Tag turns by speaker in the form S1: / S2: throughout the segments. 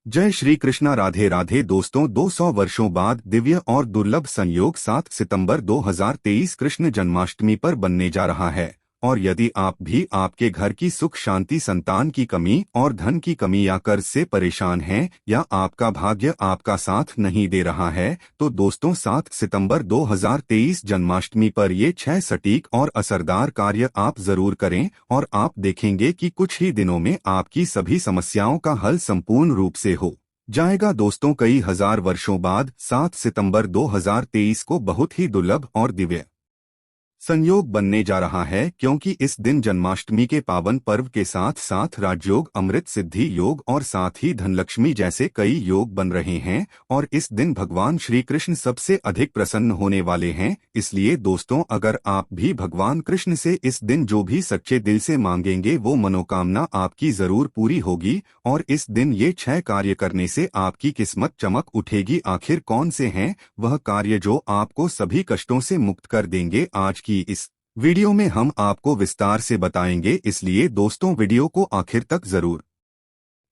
S1: जय श्री कृष्णा। राधे राधे दोस्तों, 200 वर्षों बाद दिव्य और दुर्लभ संयोग 7 सितंबर 2023 कृष्ण जन्माष्टमी पर बनने जा रहा है। और यदि आप भी आपके घर की सुख शांति, संतान की कमी और धन की कमी या कर्ज से परेशान हैं, या आपका भाग्य आपका साथ नहीं दे रहा है, तो दोस्तों 7 सितंबर 2023 जन्माष्टमी पर ये 6 सटीक और असरदार कार्य आप जरूर करें और आप देखेंगे कि कुछ ही दिनों में आपकी सभी समस्याओं का हल संपूर्ण रूप से हो जाएगा। दोस्तों, कई हजार वर्षों बाद 7 सितंबर 2023 को बहुत ही दुर्लभ और दिव्य संयोग बनने जा रहा है, क्योंकि इस दिन जन्माष्टमी के पावन पर्व के साथ साथ राजयोग, अमृत सिद्धि योग और साथ ही धनलक्ष्मी जैसे कई योग बन रहे हैं। और इस दिन भगवान श्री कृष्ण सबसे अधिक प्रसन्न होने वाले हैं। इसलिए दोस्तों, अगर आप भी भगवान कृष्ण से इस दिन जो भी सच्चे दिल से मांगेंगे वो मनोकामना आपकी जरूर पूरी होगी। और इस दिन ये 6 कार्य करने से आपकी किस्मत चमक उठेगी। आखिर कौन से हैं वह कार्य जो आपको सभी कष्टों से मुक्त कर देंगे? आज की इस वीडियो में हम आपको विस्तार से बताएंगे, इसलिए दोस्तों वीडियो को आखिर तक जरूर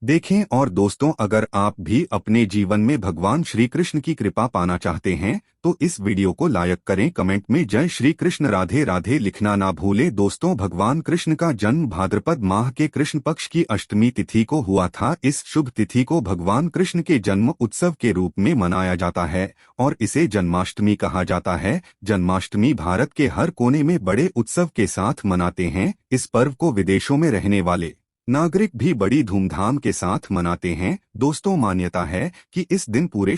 S1: देखें। और दोस्तों, अगर आप भी अपने जीवन में भगवान श्री कृष्ण की कृपा पाना चाहते हैं तो इस वीडियो को लाइक करें, कमेंट में जय श्री कृष्ण राधे राधे लिखना ना भूलें। दोस्तों, भगवान कृष्ण का जन्म भाद्रपद माह के कृष्ण पक्ष की अष्टमी तिथि को हुआ था। इस शुभ तिथि को भगवान कृष्ण के जन्म उत्सव के रूप में मनाया जाता है और इसे जन्माष्टमी कहा जाता है। जन्माष्टमी भारत के हर कोने में बड़े उत्सव के साथ मनाते हैं। इस पर्व को विदेशों में रहने वाले नागरिक भी बड़ी धूमधाम के साथ मनाते हैं। दोस्तों, मान्यता है कि इस दिन पूरे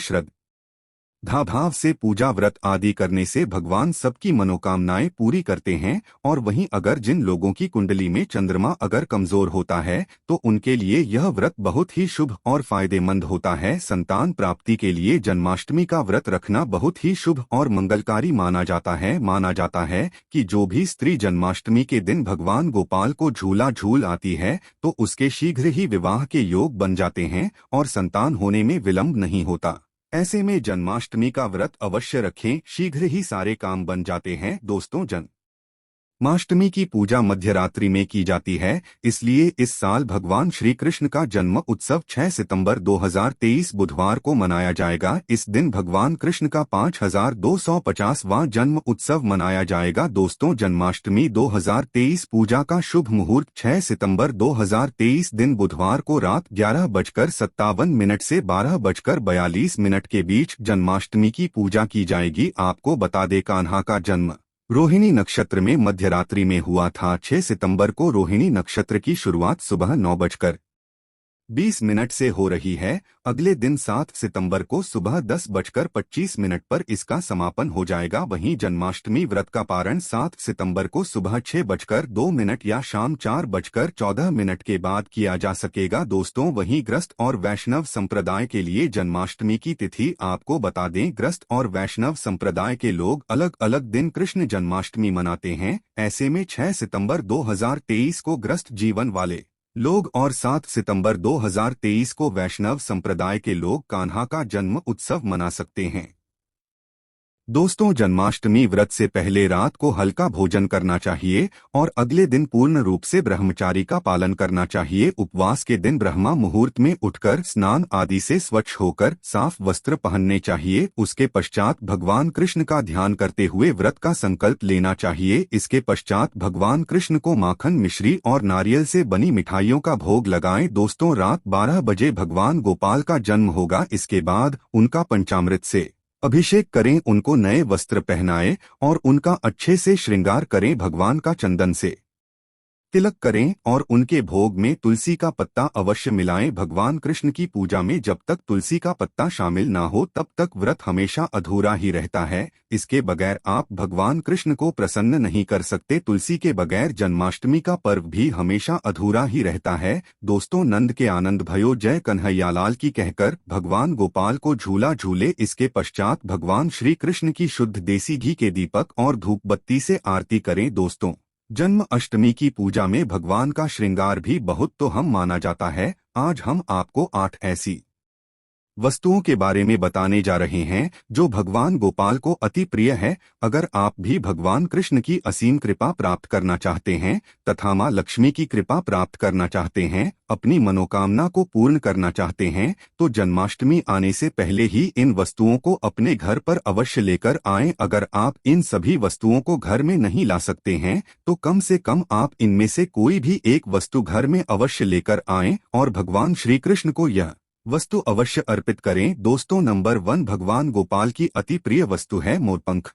S1: भाव से पूजा व्रत आदि करने से भगवान सबकी मनोकामनाएं पूरी करते हैं। और वहीं अगर जिन लोगों की कुंडली में चंद्रमा अगर कमजोर होता है तो उनके लिए यह व्रत बहुत ही शुभ और फायदेमंद होता है। संतान प्राप्ति के लिए जन्माष्टमी का व्रत रखना बहुत ही शुभ और मंगलकारी माना जाता है। माना जाता है कि जो भी स्त्री जन्माष्टमी के दिन भगवान गोपाल को झूला झूल आती है तो उसके शीघ्र ही विवाह के योग बन जाते हैं और संतान होने में विलंब नहीं होता। ऐसे में जन्माष्टमी का व्रत अवश्य रखें, शीघ्र ही सारे काम बन जाते हैं। दोस्तों, जन्माष्टमी की पूजा मध्यरात्रि में की जाती है, इसलिए इस साल भगवान श्री कृष्ण का जन्म उत्सव 6 सितंबर 2023 बुधवार को मनाया जाएगा। इस दिन भगवान कृष्ण का 5250वां जन्म उत्सव मनाया जाएगा। दोस्तों, जन्माष्टमी 2023 पूजा का शुभ मुहूर्त 6 सितंबर 2023 दिन बुधवार को रात 11:57 से 12:42 के बीच जन्माष्टमी की पूजा की जाएगी। आपको बता दें, कान्हा का जन्म रोहिणी नक्षत्र में मध्यरात्रि में हुआ था। 6 सितंबर को रोहिणी नक्षत्र की शुरुआत सुबह 9:20 से हो रही है। अगले दिन 7 सितंबर को सुबह 10:25 पर इसका समापन हो जाएगा। वहीं जन्माष्टमी व्रत का पारण 7 सितंबर को सुबह 6:02 या शाम 4:14 के बाद किया जा सकेगा। दोस्तों, वहीं ग्रस्त और वैष्णव संप्रदाय के लिए जन्माष्टमी की तिथि आपको बता दें, ग्रस्त और वैष्णव संप्रदाय के लोग अलग अलग दिन कृष्ण जन्माष्टमी मनाते हैं। ऐसे में 6 सितंबर 2023 को ग्रस्त जीवन वाले लोग और 7 सितंबर 2023 को वैष्णव संप्रदाय के लोग कान्हा का जन्म उत्सव मना सकते हैं। दोस्तों, जन्माष्टमी व्रत से पहले रात को हल्का भोजन करना चाहिए और अगले दिन पूर्ण रूप से ब्रह्मचारी का पालन करना चाहिए। उपवास के दिन ब्रह्मा मुहूर्त में उठकर स्नान आदि से स्वच्छ होकर साफ वस्त्र पहनने चाहिए। उसके पश्चात भगवान कृष्ण का ध्यान करते हुए व्रत का संकल्प लेना चाहिए। इसके पश्चात भगवान कृष्ण को माखन, मिश्री और नारियल से बनी मिठाइयों का भोग लगाएं। दोस्तों, रात 12 बजे भगवान गोपाल का जन्म होगा। इसके बाद उनका पंचामृत से अभिषेक करें, उनको नए वस्त्र पहनाएं और उनका अच्छे से श्रृंगार करें। भगवान का चंदन से तिलक करें और उनके भोग में तुलसी का पत्ता अवश्य मिलाएं। भगवान कृष्ण की पूजा में जब तक तुलसी का पत्ता शामिल ना हो तब तक व्रत हमेशा अधूरा ही रहता है। इसके बगैर आप भगवान कृष्ण को प्रसन्न नहीं कर सकते। तुलसी के बगैर जन्माष्टमी का पर्व भी हमेशा अधूरा ही रहता है। दोस्तों, नंद के आनंद भयो जय कन्हैयालाल की कहकर भगवान गोपाल को झूला झूले। इसके पश्चात भगवान श्री कृष्ण की शुद्ध देसी घी के दीपक और धूप बत्ती से आरती करें। दोस्तों, जन्म अष्टमी की पूजा में भगवान का श्रृंगार भी बहुत तो हम माना जाता है। आज हम आपको 8 ऐसी वस्तुओं के बारे में बताने जा रहे हैं जो भगवान गोपाल को अति प्रिय है। अगर आप भी भगवान कृष्ण की असीम कृपा प्राप्त करना चाहते हैं तथा मां लक्ष्मी की कृपा प्राप्त करना चाहते हैं, अपनी मनोकामना को पूर्ण करना चाहते हैं, तो जन्माष्टमी आने से पहले ही इन वस्तुओं को अपने घर पर अवश्य लेकर आएं। अगर आप इन सभी वस्तुओं को घर में नहीं ला सकते हैं तो कम से कम आप इनमें से कोई भी एक वस्तु घर में अवश्य लेकर आएं और भगवान श्री कृष्ण को यह वस्तु अवश्य अर्पित करें। दोस्तों, नंबर 1 भगवान गोपाल की अति प्रिय वस्तु है मोरपंख।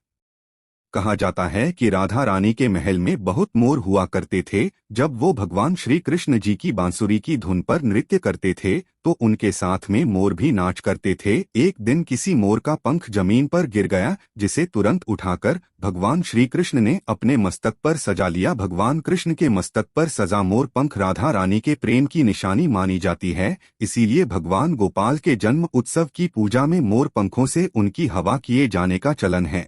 S1: कहा जाता है कि राधा रानी के महल में बहुत मोर हुआ करते थे। जब वो भगवान श्री कृष्ण जी की बांसुरी की धुन पर नृत्य करते थे तो उनके साथ में मोर भी नाच करते थे। एक दिन किसी मोर का पंख जमीन पर गिर गया, जिसे तुरंत उठाकर भगवान श्री कृष्ण ने अपने मस्तक पर सजा लिया। भगवान कृष्ण के मस्तक पर सजा मोर पंख राधा रानी के प्रेम की निशानी मानी जाती है। इसीलिए भगवान गोपाल के जन्म उत्सव की पूजा में मोर पंखों से उनकी हवा किए जाने का चलन है।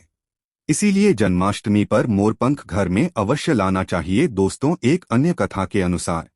S1: इसीलिए जन्माष्टमी पर मोरपंख घर में अवश्य लाना चाहिए। दोस्तों, एक अन्य कथा के अनुसार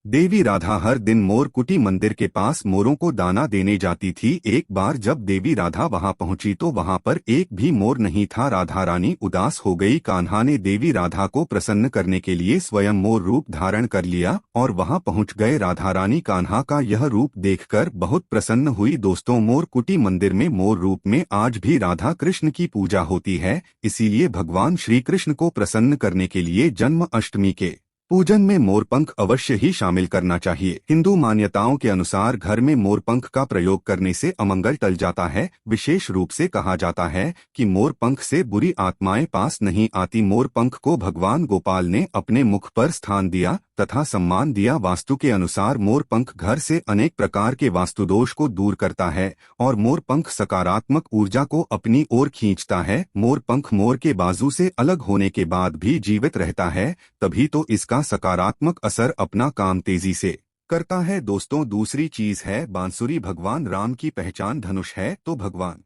S1: देवी राधा हर दिन मोर कुटी मंदिर के पास मोरों को दाना देने जाती थी। एक बार जब देवी राधा वहां पहुंची तो वहां पर एक भी मोर नहीं था। राधा रानी उदास हो गई। कान्हा ने देवी राधा को प्रसन्न करने के लिए स्वयं मोर रूप धारण कर लिया और वहां पहुंच गए। राधा रानी कान्हा का यह रूप देखकर बहुत प्रसन्न हुई। दोस्तों, मोर कुटी मंदिर में मोर रूप में आज भी राधा कृष्ण की पूजा होती है। इसीलिए भगवान श्री कृष्ण को प्रसन्न करने के लिए जन्म अष्टमी के पूजन में मोरपंख अवश्य ही शामिल करना चाहिए। हिंदू मान्यताओं के अनुसार घर में मोरपंख का प्रयोग करने से अमंगल टल जाता है। विशेष रूप से कहा जाता है कि मोरपंख से बुरी आत्माएं पास नहीं आती। मोरपंख को भगवान गोपाल ने अपने मुख पर स्थान दिया तथा सम्मान दिया। वास्तु के अनुसार मोरपंख घर से अनेक प्रकार के वास्तु दोष को दूर करता है और मोरपंख सकारात्मक ऊर्जा को अपनी ओर खींचता है। मोरपंख मोर के बाजू से अलग होने के बाद भी जीवित रहता है, तभी तो इसका सकारात्मक असर अपना काम तेजी से करता है। दोस्तों, दूसरी चीज है बांसुरी। भगवान राम की पहचान धनुष है तो भगवान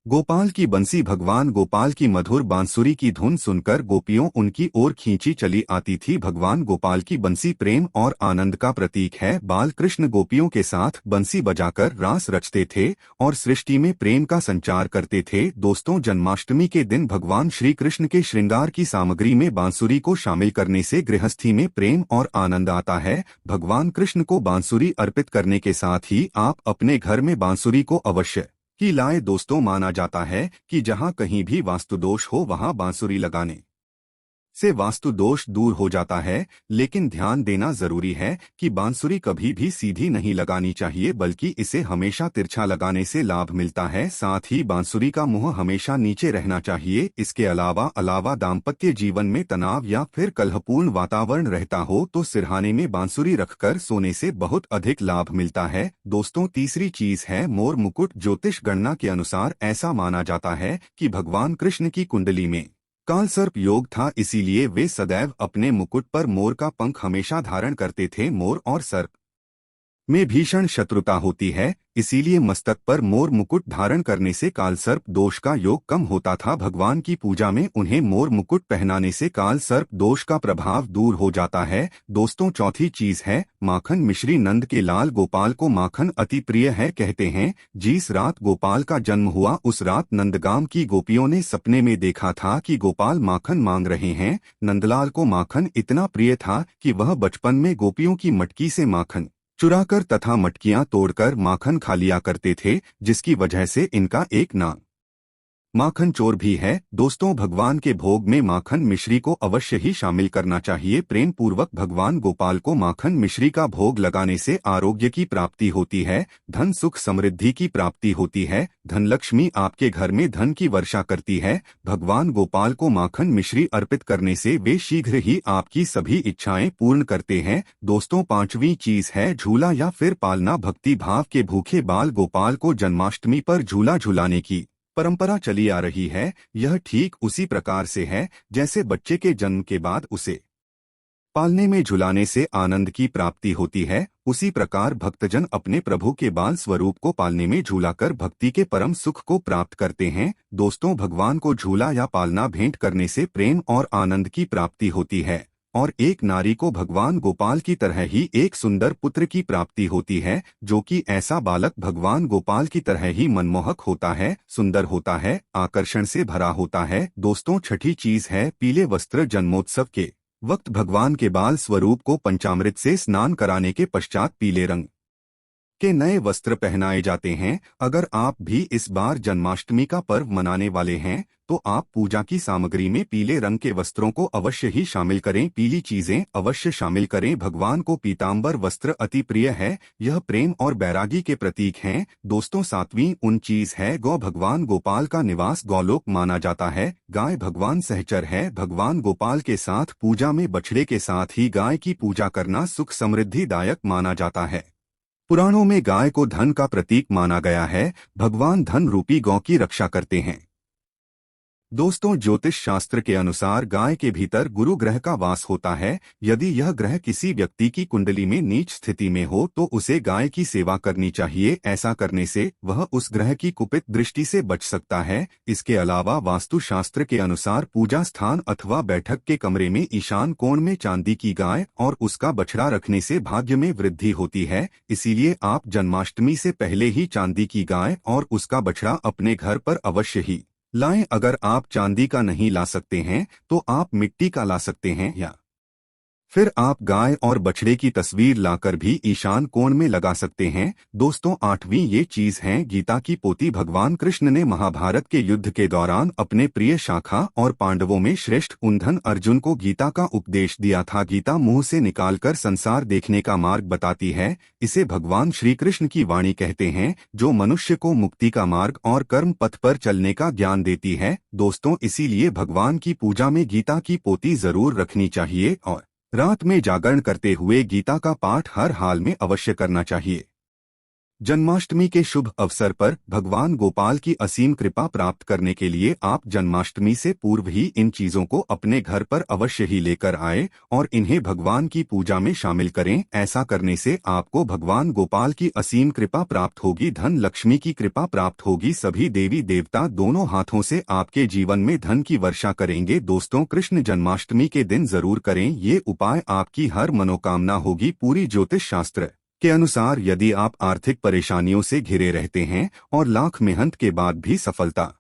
S1: गोपाल की बंसी। भगवान गोपाल की मधुर बांसुरी की धुन सुनकर गोपियों उनकी ओर खींची चली आती थी। भगवान गोपाल की बंसी प्रेम और आनंद का प्रतीक है। बाल कृष्ण गोपियों के साथ बंसी बजाकर रास रचते थे और सृष्टि में प्रेम का संचार करते थे। दोस्तों, जन्माष्टमी के दिन भगवान श्री कृष्ण के श्रृंगार की सामग्री में बांसुरी को शामिल करने से गृहस्थी में प्रेम और आनंद आता है। भगवान कृष्ण को बांसुरी अर्पित करने के साथ ही आप अपने घर में बांसुरी को अवश्य की लाए। दोस्तों, माना जाता है कि जहां कहीं भी वास्तु दोष हो वहां बांसुरी लगाने से वास्तु दोष दूर हो जाता है। लेकिन ध्यान देना जरूरी है कि बांसुरी कभी भी सीधी नहीं लगानी चाहिए, बल्कि इसे हमेशा तिरछा लगाने से लाभ मिलता है। साथ ही बांसुरी का मुंह हमेशा नीचे रहना चाहिए। इसके अलावा दाम्पत्य जीवन में तनाव या फिर कलहपूर्ण वातावरण रहता हो तो सिरहाने में बांसुरी रखकर सोने से बहुत अधिक लाभ मिलता है। दोस्तों, तीसरी चीज है मोर मुकुट। ज्योतिष गणना के अनुसार ऐसा माना जाता है कि भगवान कृष्ण की कुंडली में कालसर्प योग था, इसीलिए वे सदैव अपने मुकुट पर मोर का पंख हमेशा धारण करते थे। मोर और सर्प में भीषण शत्रुता होती है, इसीलिए मस्तक पर मोर मुकुट धारण करने से कालसर्प दोष का योग कम होता था। भगवान की पूजा में उन्हें मोर मुकुट पहनाने से कालसर्प दोष का प्रभाव दूर हो जाता है। दोस्तों, चौथी चीज है माखन मिश्री। नंद के लाल गोपाल को माखन अति प्रिय है। कहते हैं जिस रात गोपाल का जन्म हुआ उस रात नंदगाम की गोपियों ने सपने में देखा था कि गोपाल माखन मांग रहे हैं। नंदलाल को माखन इतना प्रिय था कि वह बचपन में गोपियों की मटकी से माखन चुराकर तथा मटकियां तोड़कर माखन खा लिया करते थे, जिसकी वजह से इनका एक नाम माखन चोर भी है। दोस्तों, भगवान के भोग में माखन मिश्री को अवश्य ही शामिल करना चाहिए। प्रेम पूर्वक भगवान गोपाल को माखन मिश्री का भोग लगाने से आरोग्य की प्राप्ति होती है, धन सुख समृद्धि की प्राप्ति होती है, धनलक्ष्मी आपके घर में धन की वर्षा करती है। भगवान गोपाल को माखन मिश्री अर्पित करने से वे शीघ्र ही आपकी सभी इच्छाएं पूर्ण करते हैं। दोस्तों, पांचवी चीज है झूला या फिर पालना। भक्ति भाव के भूखे बाल गोपाल को जन्माष्टमी पर झूला झुलाने की परंपरा चली आ रही है। यह ठीक उसी प्रकार से है जैसे बच्चे के जन्म के बाद उसे पालने में झुलाने से आनंद की प्राप्ति होती है, उसी प्रकार भक्तजन अपने प्रभु के बाल स्वरूप को पालने में झूलाकर भक्ति के परम सुख को प्राप्त करते हैं। दोस्तों, भगवान को झूला या पालना भेंट करने से प्रेम और आनंद की प्राप्ति होती है और एक नारी को भगवान गोपाल की तरह ही एक सुंदर पुत्र की प्राप्ति होती है, जो कि ऐसा बालक भगवान गोपाल की तरह ही मनमोहक होता है, सुंदर होता है, आकर्षण से भरा होता है। दोस्तों, छठी चीज है पीले वस्त्र। जन्मोत्सव के वक्त भगवान के बाल स्वरूप को पंचामृत से स्नान कराने के पश्चात पीले रंग के नए वस्त्र पहनाए जाते हैं। अगर आप भी इस बार जन्माष्टमी का पर्व मनाने वाले हैं तो आप पूजा की सामग्री में पीले रंग के वस्त्रों को अवश्य ही शामिल करें। पीली चीजें अवश्य शामिल करें। भगवान को पीतांबर वस्त्र अति प्रिय है, यह प्रेम और बैरागी के प्रतीक हैं। दोस्तों, सातवीं उन चीज है गौ। भगवान गोपाल का निवास गौलोक माना जाता है। गाय भगवान सहचर है। भगवान गोपाल के साथ पूजा में बछड़े के साथ ही गाय की पूजा करना सुख समृद्धिदायक माना जाता है। पुराणों में गाय को धन का प्रतीक माना गया है। भगवान धन रूपी गौ की रक्षा करते हैं। दोस्तों, ज्योतिष शास्त्र के अनुसार गाय के भीतर गुरु ग्रह का वास होता है। यदि यह ग्रह किसी व्यक्ति की कुंडली में नीच स्थिति में हो तो उसे गाय की सेवा करनी चाहिए। ऐसा करने से वह उस ग्रह की कुपित दृष्टि से बच सकता है। इसके अलावा वास्तु शास्त्र के अनुसार पूजा स्थान अथवा बैठक के कमरे में ईशान कोण में चांदी की गाय और उसका बछड़ा रखने से भाग्य में वृद्धि होती है। इसीलिए आप जन्माष्टमी से पहले ही चांदी की गाय और उसका बछड़ा अपने घर पर अवश्य ही लाएं। अगर आप चांदी का नहीं ला सकते हैं तो आप मिट्टी का ला सकते हैं, या फिर आप गाय और बछड़े की तस्वीर लाकर भी ईशान कोण में लगा सकते हैं। दोस्तों, आठवीं ये चीज है गीता की पोती। भगवान कृष्ण ने महाभारत के युद्ध के दौरान अपने प्रिय शाखा और पांडवों में श्रेष्ठ उन्धन अर्जुन को गीता का उपदेश दिया था। गीता मुंह से निकालकर संसार देखने का मार्ग बताती है। इसे भगवान श्री कृष्ण की वाणी कहते हैं, जो मनुष्य को मुक्ति का मार्ग और कर्म पथ पर चलने का ज्ञान देती है। दोस्तों, इसीलिए भगवान की पूजा में गीता की पोती जरूर रखनी चाहिए और रात में जागरण करते हुए गीता का पाठ हर हाल में अवश्य करना चाहिए। जन्माष्टमी के शुभ अवसर पर भगवान गोपाल की असीम कृपा प्राप्त करने के लिए आप जन्माष्टमी से पूर्व ही इन चीजों को अपने घर पर अवश्य ही लेकर आए और इन्हें भगवान की पूजा में शामिल करें। ऐसा करने से आपको भगवान गोपाल की असीम कृपा प्राप्त होगी, धन लक्ष्मी की कृपा प्राप्त होगी। सभी देवी देवता दोनों हाथों से आपके जीवन में धन की वर्षा करेंगे। दोस्तों, कृष्ण जन्माष्टमी के दिन जरूर करें ये उपाय, आपकी हर मनोकामना होगी पूरी। ज्योतिष शास्त्र के अनुसार यदि आप आर्थिक परेशानियों से घिरे रहते हैं और लाख मेहनत के बाद भी सफलता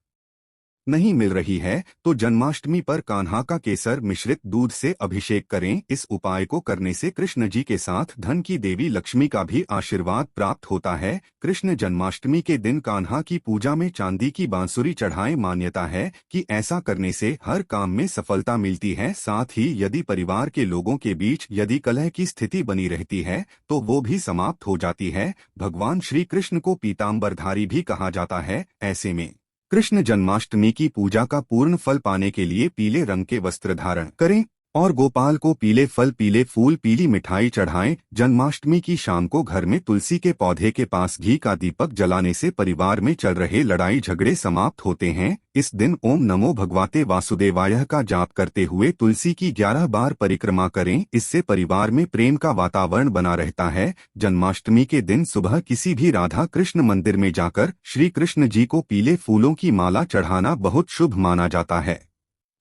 S1: नहीं मिल रही है तो जन्माष्टमी पर कान्हा का केसर मिश्रित दूध से अभिषेक करें। इस उपाय को करने से कृष्ण जी के साथ धन की देवी लक्ष्मी का भी आशीर्वाद प्राप्त होता है। कृष्ण जन्माष्टमी के दिन कान्हा की पूजा में चांदी की बांसुरी चढ़ाएं। मान्यता है कि ऐसा करने से हर काम में सफलता मिलती है। साथ ही यदि परिवार के लोगों के बीच यदि कलह की स्थिति बनी रहती है तो वो भी समाप्त हो जाती है। भगवान श्री कृष्ण को पीताम्बरधारी भी कहा जाता है। ऐसे में कृष्ण जन्माष्टमी की पूजा का पूर्ण फल पाने के लिए पीले रंग के वस्त्र धारण करें और गोपाल को पीले फल, पीले फूल, पीली मिठाई चढ़ाएं। जन्माष्टमी की शाम को घर में तुलसी के पौधे के पास घी का दीपक जलाने से परिवार में चल रहे लड़ाई झगड़े समाप्त होते हैं। इस दिन ओम नमो भगवते वासुदेवाय का जाप करते हुए तुलसी की 11 बार परिक्रमा करें। इससे परिवार में प्रेम का वातावरण बना रहता है। जन्माष्टमी के दिन सुबह किसी भी राधा कृष्ण मंदिर में जाकर श्री कृष्ण जी को पीले फूलों की माला चढ़ाना बहुत शुभ माना जाता है।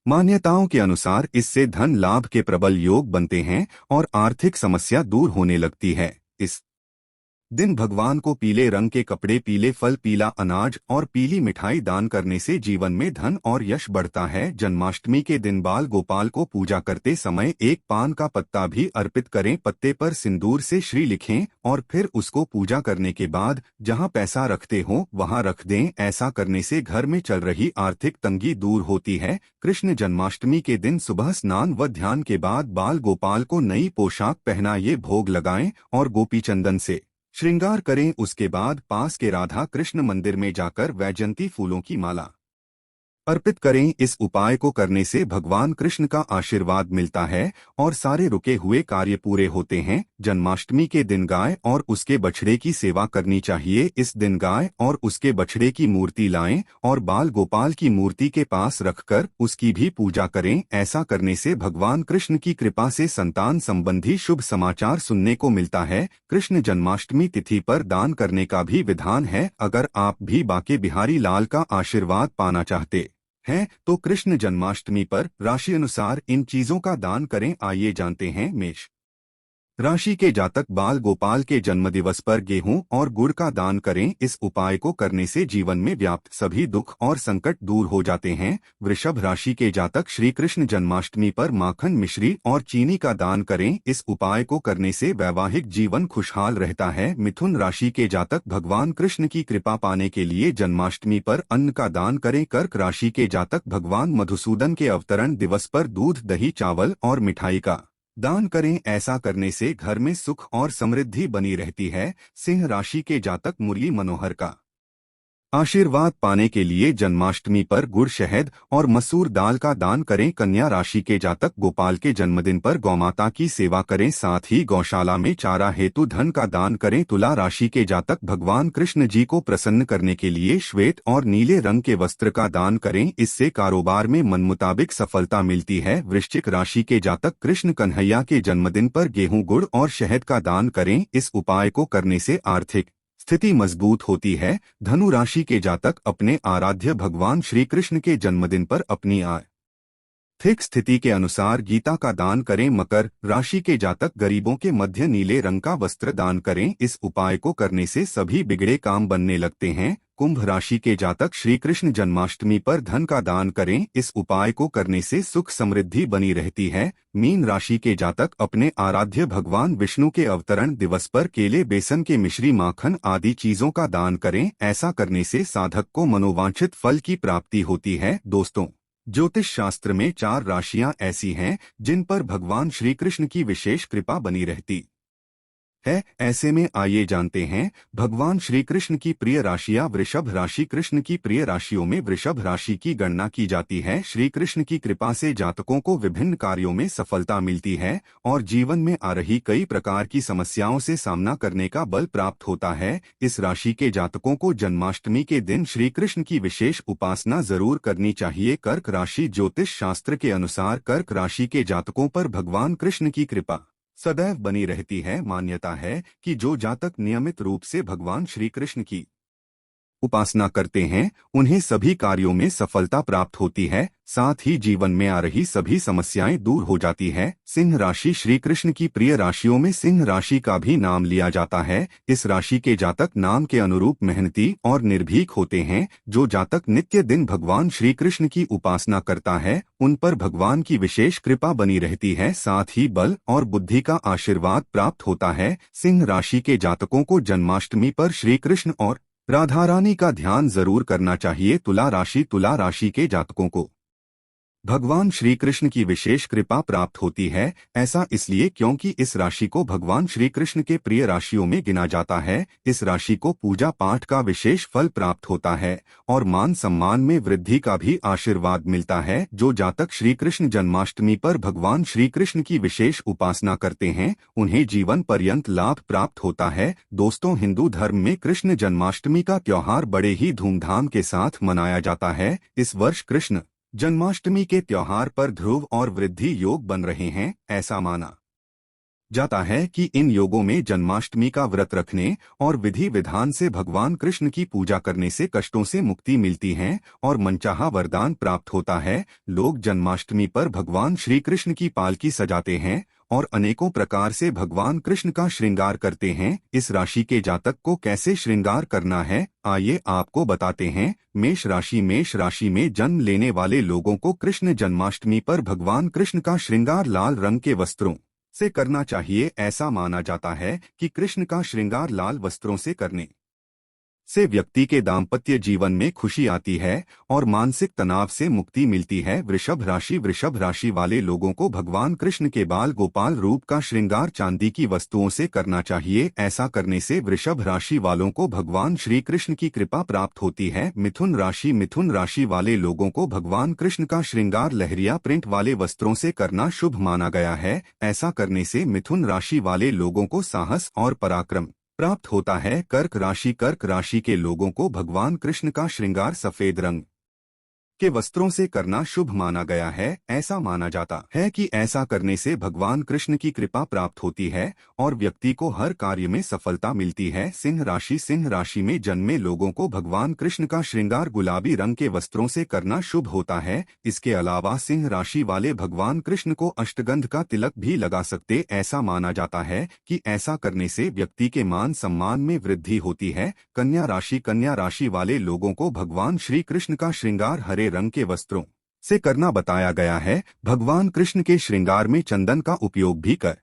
S1: मान्यताओं के अनुसार इससे धन लाभ के प्रबल योग बनते हैं और आर्थिक समस्या दूर होने लगती है। इस दिन भगवान को पीले रंग के कपड़े, पीले फल, पीला अनाज और पीली मिठाई दान करने से जीवन में धन और यश बढ़ता है। जन्माष्टमी के दिन बाल गोपाल को पूजा करते समय एक पान का पत्ता भी अर्पित करें। पत्ते पर सिंदूर से श्री लिखें और फिर उसको पूजा करने के बाद जहां पैसा रखते हो वहां रख दें। ऐसा करने से घर में चल रही आर्थिक तंगी दूर होती है। कृष्ण जन्माष्टमी के दिन सुबह स्नान व ध्यान के बाद बाल गोपाल को नई पोशाक पहनाइए, भोग लगाएं और गोपी चंदन से श्रृंगार करें। उसके बाद पास के राधा कृष्ण मंदिर में जाकर वैजयंती फूलों की माला अर्पित करें। इस उपाय को करने से भगवान कृष्ण का आशीर्वाद मिलता है और सारे रुके हुए कार्य पूरे होते हैं। जन्माष्टमी के दिन गाय और उसके बछड़े की सेवा करनी चाहिए। इस दिन गाय और उसके बछड़े की मूर्ति लाएं और बाल गोपाल की मूर्ति के पास रखकर उसकी भी पूजा करें। ऐसा करने से भगवान कृष्ण की कृपा से संतान संबंधी शुभ समाचार सुनने को मिलता है। कृष्ण जन्माष्टमी तिथि पर दान करने का भी विधान है। अगर आप भी बाके बिहारी लाल का आशीर्वाद पाना चाहते हैं तो कृष्ण जन्माष्टमी पर राशि अनुसार इन चीजों का दान करें। आइए जानते हैं। मेष राशि के जातक बाल गोपाल के जन्मदिवस पर गेहूं और गुड़ का दान करें। इस उपाय को करने से जीवन में व्याप्त सभी दुख और संकट दूर हो जाते हैं। वृषभ राशि के जातक श्री कृष्ण जन्माष्टमी पर माखन मिश्री और चीनी का दान करें। इस उपाय को करने से वैवाहिक जीवन खुशहाल रहता है। मिथुन राशि के जातक भगवान कृष्ण की कृपा पाने के लिए जन्माष्टमी पर अन्न का दान करें। कर्क राशि के जातक भगवान मधुसूदन के अवतरण दिवस पर दूध दही चावल और मिठाई का दान करें। ऐसा करने से घर में सुख और समृद्धि बनी रहती है। सिंह राशि के जातक मुरली मनोहर का आशीर्वाद पाने के लिए जन्माष्टमी पर गुड़ शहद और मसूर दाल का दान करें। कन्या राशि के जातक गोपाल के जन्मदिन पर गौमाता की सेवा करें। साथ ही गौशाला में चारा हेतु धन का दान करें। तुला राशि के जातक भगवान कृष्ण जी को प्रसन्न करने के लिए श्वेत और नीले रंग के वस्त्र का दान करें। इससे कारोबार में मन मुताबिक सफलता मिलती है। वृश्चिक राशि के जातक कृष्ण कन्हैया के जन्मदिन पर गेहूं गुड़ और शहद का दान करें। इस उपाय को करने से आर्थिक स्थिति मजबूत होती है। धनु राशि के जातक अपने आराध्य भगवान श्री कृष्ण के जन्मदिन पर अपनी आर्थिक स्थिति के अनुसार गीता का दान करें। मकर राशि के जातक गरीबों के मध्य नीले रंग का वस्त्र दान करें। इस उपाय को करने से सभी बिगड़े काम बनने लगते हैं। कुंभ राशि के जातक श्री कृष्ण जन्माष्टमी पर धन का दान करें। इस उपाय को करने से सुख समृद्धि बनी रहती है। मीन राशि के जातक अपने आराध्य भगवान विष्णु के अवतरण दिवस पर केले बेसन के मिश्री माखन आदि चीजों का दान करें। ऐसा करने से साधक को मनोवांछित फल की प्राप्ति होती है। दोस्तों, ज्योतिष शास्त्र में 4 राशियां ऐसी हैं जिन पर भगवान श्री कृष्ण की विशेष कृपा बनी रहती है। ऐसे में आइए जानते हैं भगवान श्री कृष्ण की प्रिय राशियां। वृषभ राशि कृष्ण की प्रिय राशियों में वृषभ राशि की गणना की जाती है। श्री कृष्ण की कृपा से जातकों को विभिन्न कार्यों में सफलता मिलती है और जीवन में आ रही कई प्रकार की समस्याओं से सामना करने का बल प्राप्त होता है। इस राशि के जातकों को जन्माष्टमी के दिन श्री कृष्ण की विशेष उपासना जरूर करनी चाहिए। कर्क राशि ज्योतिष शास्त्र के अनुसार कर्क राशि के जातकों पर भगवान कृष्ण की कृपा सदैव बनी रहती है। मान्यता है कि जो जातक नियमित रूप से भगवान श्री कृष्ण की उपासना करते हैं उन्हें सभी कार्यों में सफलता प्राप्त होती है। साथ ही जीवन में आ रही सभी समस्याएं दूर हो जाती है। सिंह राशि श्री कृष्ण की प्रिय राशियों में सिंह राशि का भी नाम लिया जाता है। इस राशि के जातक नाम के अनुरूप मेहनती और निर्भीक होते हैं। जो जातक नित्य दिन भगवान श्री कृष्ण की उपासना करता है उन पर भगवान की विशेष कृपा बनी रहती है। साथ ही बल और बुद्धि का आशीर्वाद प्राप्त होता है। सिंह राशि के जातकों को जन्माष्टमी पर श्री कृष्ण और राधा रानी का ध्यान जरूर करना चाहिए। तुला राशि के जातकों को भगवान श्री कृष्ण की विशेष कृपा प्राप्त होती है। ऐसा इसलिए क्योंकि इस राशि को भगवान श्री कृष्ण के प्रिय राशियों में गिना जाता है। इस राशि को पूजा पाठ का विशेष फल प्राप्त होता है और मान सम्मान में वृद्धि का भी आशीर्वाद मिलता है। जो जातक श्री कृष्ण जन्माष्टमी पर भगवान श्री कृष्ण की विशेष उपासना करते हैं उन्हें जीवन पर्यंत लाभ प्राप्त होता है। दोस्तों, हिंदू धर्म में कृष्ण जन्माष्टमी का त्योहार बड़े ही धूमधाम के साथ मनाया जाता है। इस वर्ष कृष्ण जन्माष्टमी के त्योहार पर ध्रुव और वृद्धि योग बन रहे हैं। ऐसा माना जाता है कि इन योगों में जन्माष्टमी का व्रत रखने और विधि विधान से भगवान कृष्ण की पूजा करने से कष्टों से मुक्ति मिलती है और मनचाहा वरदान प्राप्त होता है। लोग जन्माष्टमी पर भगवान श्री कृष्ण की पालकी सजाते हैं और अनेकों प्रकार से भगवान कृष्ण का श्रृंगार करते हैं। इस राशि के जातक को कैसे श्रृंगार करना है आइए आपको बताते हैं। मेष राशि में जन्म लेने वाले लोगों को कृष्ण जन्माष्टमी पर भगवान कृष्ण का श्रृंगार लाल रंग के वस्त्रों से करना चाहिए। ऐसा माना जाता है कि कृष्ण का श्रृंगार लाल वस्त्रों से करने से व्यक्ति के दाम्पत्य जीवन में खुशी आती है और मानसिक तनाव से मुक्ति मिलती है। वृषभ राशि वाले लोगों को भगवान कृष्ण के बाल गोपाल रूप का श्रृंगार चांदी की वस्तुओं से करना चाहिए। ऐसा करने से वृषभ राशि वालों को भगवान श्री कृष्ण की कृपा प्राप्त होती है। मिथुन राशि वाले लोगों को भगवान कृष्ण का श्रृंगार लहरिया प्रिंट वाले वस्त्रों से करना शुभ माना गया है। ऐसा करने से मिथुन राशि वाले लोगों को साहस और पराक्रम प्राप्त होता है। कर्क राशि के लोगों को भगवान कृष्ण का श्रृंगार सफेद रंग के वस्त्रों से करना शुभ माना गया है। ऐसा माना जाता है कि ऐसा करने से भगवान कृष्ण की कृपा प्राप्त होती है और व्यक्ति को हर कार्य में सफलता मिलती है। सिंह राशि में जन्मे लोगों को भगवान कृष्ण का श्रृंगार गुलाबी रंग के वस्त्रों से करना शुभ होता है। इसके अलावा सिंह राशि वाले भगवान कृष्ण को अष्टगंध का तिलक भी लगा सकते। ऐसा माना जाता है कि ऐसा करने से व्यक्ति के मान सम्मान में वृद्धि होती है। कन्या राशि वाले लोगों को भगवान श्री कृष्ण का श्रृंगार हरे रंग के वस्त्रों से करना बताया गया है। भगवान कृष्ण के श्रृंगार में चंदन का उपयोग भी कर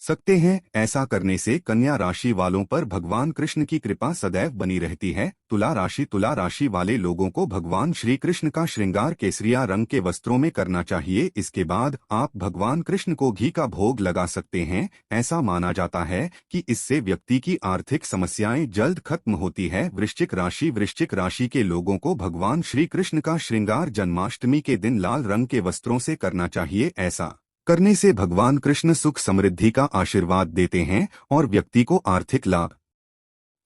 S1: सकते हैं। ऐसा करने से कन्या राशि वालों पर भगवान कृष्ण की कृपा सदैव बनी रहती है। तुला राशि वाले लोगों को भगवान श्री कृष्ण का श्रृंगार केसरिया रंग के वस्त्रों में करना चाहिए। इसके बाद आप भगवान कृष्ण को घी का भोग लगा सकते हैं। ऐसा माना जाता है कि इससे व्यक्ति की आर्थिक समस्याएं जल्द खत्म होती है। वृश्चिक राशि के लोगों को भगवान श्री कृष्ण का श्रृंगार जन्माष्टमी के दिन लाल रंग के वस्त्रों से करना चाहिए। ऐसा करने से भगवान कृष्ण सुख समृद्धि का आशीर्वाद देते हैं और व्यक्ति को आर्थिक लाभ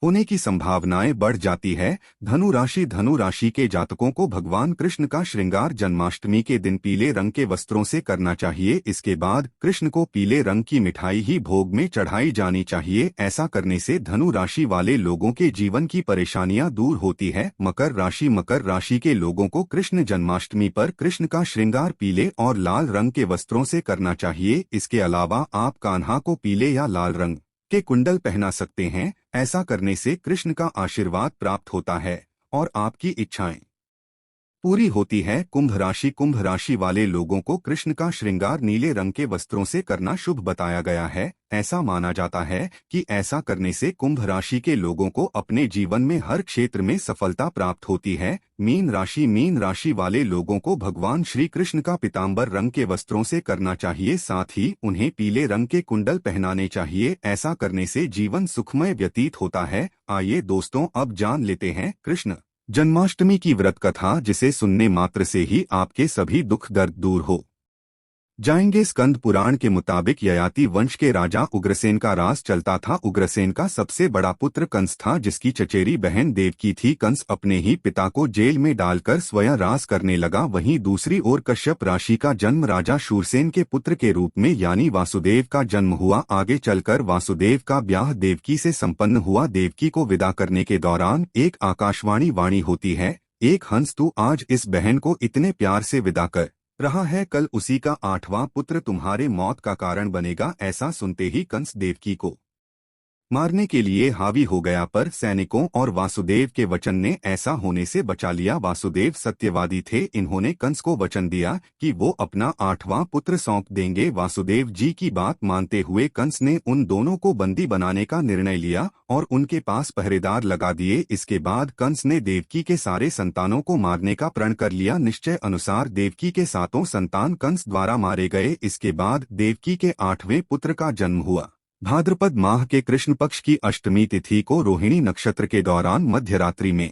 S1: होने की संभावनाएं बढ़ जाती है। धनु राशि के जातकों को भगवान कृष्ण का श्रृंगार जन्माष्टमी के दिन पीले रंग के वस्त्रों से करना चाहिए। इसके बाद कृष्ण को पीले रंग की मिठाई ही भोग में चढ़ाई जानी चाहिए। ऐसा करने से धनु राशि वाले लोगों के जीवन की परेशानियां दूर होती है। मकर राशि के लोगों को कृष्ण जन्माष्टमी पर कृष्ण का श्रृंगार पीले और लाल रंग के वस्त्रों से करना चाहिए। इसके अलावा आप कान्हा को पीले या लाल रंग के कुंडल पहना सकते हैं। ऐसा करने से कृष्ण का आशीर्वाद प्राप्त होता है और आपकी इच्छाएं पूरी होती है। कुंभ राशि वाले लोगों को कृष्ण का श्रृंगार नीले रंग के वस्त्रों से करना शुभ बताया गया है। ऐसा माना जाता है कि ऐसा करने से कुंभ राशि के लोगों को अपने जीवन में हर क्षेत्र में सफलता प्राप्त होती है। मीन राशि वाले लोगों को भगवान श्री कृष्ण का पीतांबर रंग के वस्त्रों से करना चाहिए। साथ ही उन्हें पीले रंग के कुंडल पहनाने चाहिए। ऐसा करने से जीवन सुखमय व्यतीत होता है। आइए दोस्तों, अब जान लेते हैं कृष्ण जन्माष्टमी की व्रत कथा, जिसे सुनने मात्र से ही आपके सभी दुख दर्द दूर हो जाएंगे। स्कंद पुराण के मुताबिक ययाति वंश के राजा उग्रसेन का राज चलता था। उग्रसेन का सबसे बड़ा पुत्र कंस था, जिसकी चचेरी बहन देवकी थी। कंस अपने ही पिता को जेल में डालकर स्वयं राज करने लगा। वहीं दूसरी ओर कश्यप राशि का जन्म राजा शूरसेन के पुत्र के रूप में यानी वासुदेव का जन्म हुआ। आगे चलकर वासुदेव का ब्याह देवकी से संपन्न हुआ। देवकी को विदा करने के दौरान एक आकाशवाणी वाणी होती है, एक हंस तू आज इस बहन को इतने प्यार से विदा कर रहा है, कल उसी का 8वां पुत्र तुम्हारे मौत का कारण बनेगा। ऐसा सुनते ही कंस देवकी को मारने के लिए हावी हो गया, पर सैनिकों और वासुदेव के वचन ने ऐसा होने से बचा लिया। वासुदेव सत्यवादी थे। इन्होंने कंस को वचन दिया कि वो अपना 8वां पुत्र सौंप देंगे। वासुदेव जी की बात मानते हुए कंस ने उन दोनों को बंदी बनाने का निर्णय लिया और उनके पास पहरेदार लगा दिए। इसके बाद कंस ने देवकी के सारे संतानों को मारने का प्रण कर लिया। निश्चय अनुसार देवकी के 7 संतान कंस द्वारा मारे गए। इसके बाद देवकी के 8वें पुत्र का जन्म हुआ। भाद्रपद माह के कृष्ण पक्ष की अष्टमी तिथि को रोहिणी नक्षत्र के दौरान मध्यरात्रि में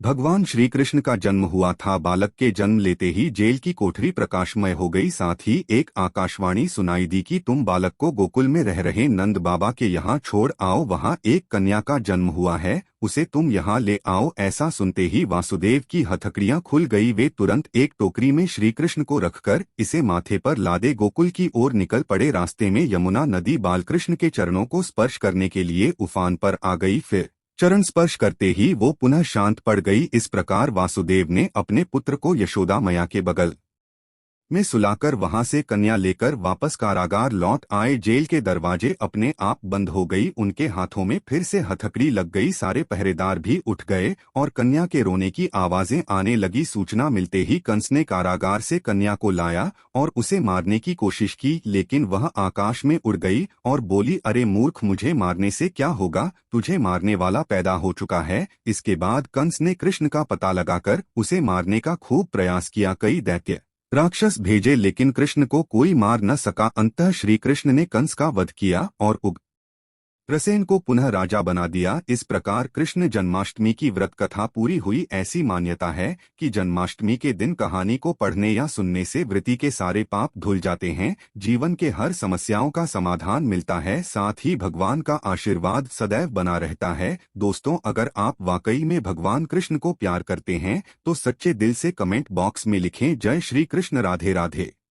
S1: भगवान श्री कृष्ण का जन्म हुआ था। बालक के जन्म लेते ही जेल की कोठरी प्रकाशमय हो गई। साथ ही एक आकाशवाणी सुनाई दी कि तुम बालक को गोकुल में रह रहे नंद बाबा के यहाँ छोड़ आओ, वहाँ एक कन्या का जन्म हुआ है, उसे तुम यहाँ ले आओ। ऐसा सुनते ही वासुदेव की हथकड़ियाँ खुल गई। वे तुरंत एक टोकरी में श्री कृष्ण को रखकर इसे माथे पर लादे गोकुल की ओर निकल पड़े। रास्ते में यमुना नदी बालकृष्ण के चरणों को स्पर्श करने के लिए उफान पर आ गई। फिर चरण स्पर्श करते ही वो पुनः शांत पड़ गई। इस प्रकार वासुदेव ने अपने पुत्र को यशोदा मैया के बगल में सुलाकर वहां से कन्या लेकर वापस कारागार लौट आए। जेल के दरवाजे अपने आप बंद हो गई। उनके हाथों में फिर से हथकड़ी लग गई। सारे पहरेदार भी उठ गए और कन्या के रोने की आवाजें आने लगी। सूचना मिलते ही कंस ने कारागार से कन्या को लाया और उसे मारने की कोशिश की, लेकिन वह आकाश में उड़ गई और बोली, अरे मूर्ख, मुझे मारने से क्या होगा, तुझे मारने वाला पैदा हो चुका है। इसके बाद कंस ने कृष्ण का पता लगाकर उसे मारने का खूब प्रयास किया। कई दैत्य राक्षस भेजे, लेकिन कृष्ण को कोई मार न सका। अंततः श्री कृष्ण ने कंस का वध किया और प्रसेन को पुनः राजा बना दिया। इस प्रकार कृष्ण जन्माष्टमी की व्रत कथा पूरी हुई। ऐसी मान्यता है कि जन्माष्टमी के दिन कहानी को पढ़ने या सुनने से वृत्ति के सारे पाप धुल जाते हैं, जीवन के हर समस्याओं का समाधान मिलता है, साथ ही भगवान का आशीर्वाद सदैव बना रहता है। दोस्तों, अगर आप वाकई में भगवान कृष्ण को प्यार करते हैं तो सच्चे दिल से कमेंट बॉक्स में लिखें जय श्री कृष्ण, राधे राधे।